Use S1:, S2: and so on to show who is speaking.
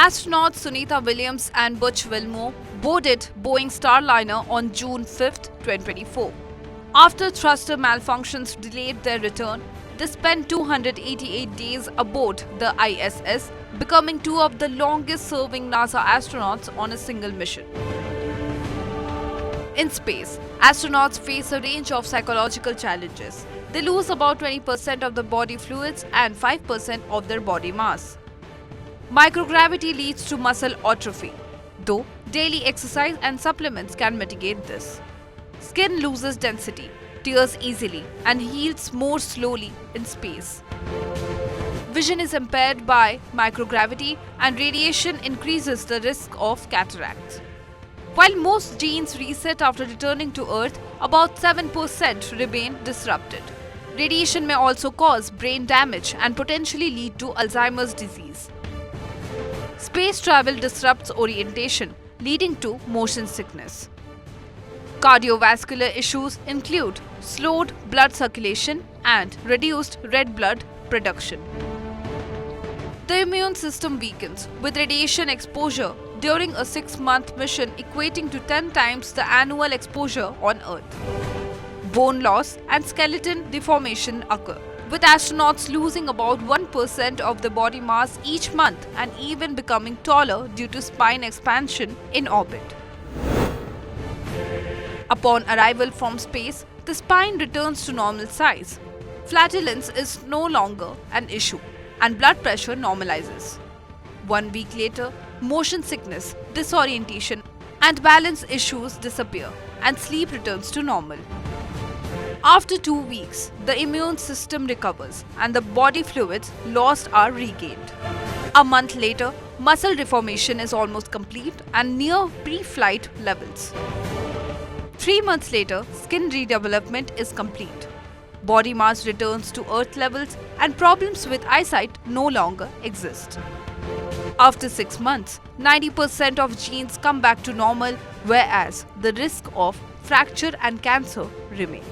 S1: Astronauts Sunita Williams and Butch Wilmore boarded Boeing Starliner on June 5, 2024. After thruster malfunctions delayed their return, they spent 288 days aboard the ISS, becoming two of the longest-serving NASA astronauts on a single mission. In space, astronauts face a range of psychological challenges. They lose about 20% of the body fluids and 5% of their body mass. Microgravity leads to muscle atrophy, though daily exercise and supplements can mitigate this. Skin loses density, tears easily, and heals more slowly in space. Vision is impaired by microgravity, and radiation increases the risk of cataracts. While most genes reset after returning to Earth, about 7% remain disrupted. Radiation may also cause brain damage and potentially lead to Alzheimer's disease. Space travel disrupts orientation, leading to motion sickness. Cardiovascular issues include slowed blood circulation and reduced red blood production. The immune system weakens with radiation exposure during a 6-month mission equating to 10 times the annual exposure on Earth. Bone loss and skeleton deformation occur, with astronauts losing about 1% of the body mass each month and even becoming taller due to spine expansion in orbit. Upon arrival from space, the spine returns to normal size. Flatulence is no longer an issue, and blood pressure normalizes. 1 week later, motion sickness, disorientation, and balance issues disappear, and sleep returns to normal. After 2 weeks, the immune system recovers and the body fluids lost are regained. A month later, muscle deformation is almost complete and near pre-flight levels. 3 months later, skin redevelopment is complete. Body mass returns to Earth levels and problems with eyesight no longer exist. After 6 months, 90% of genes come back to normal, whereas the risk of fracture and cancer remain.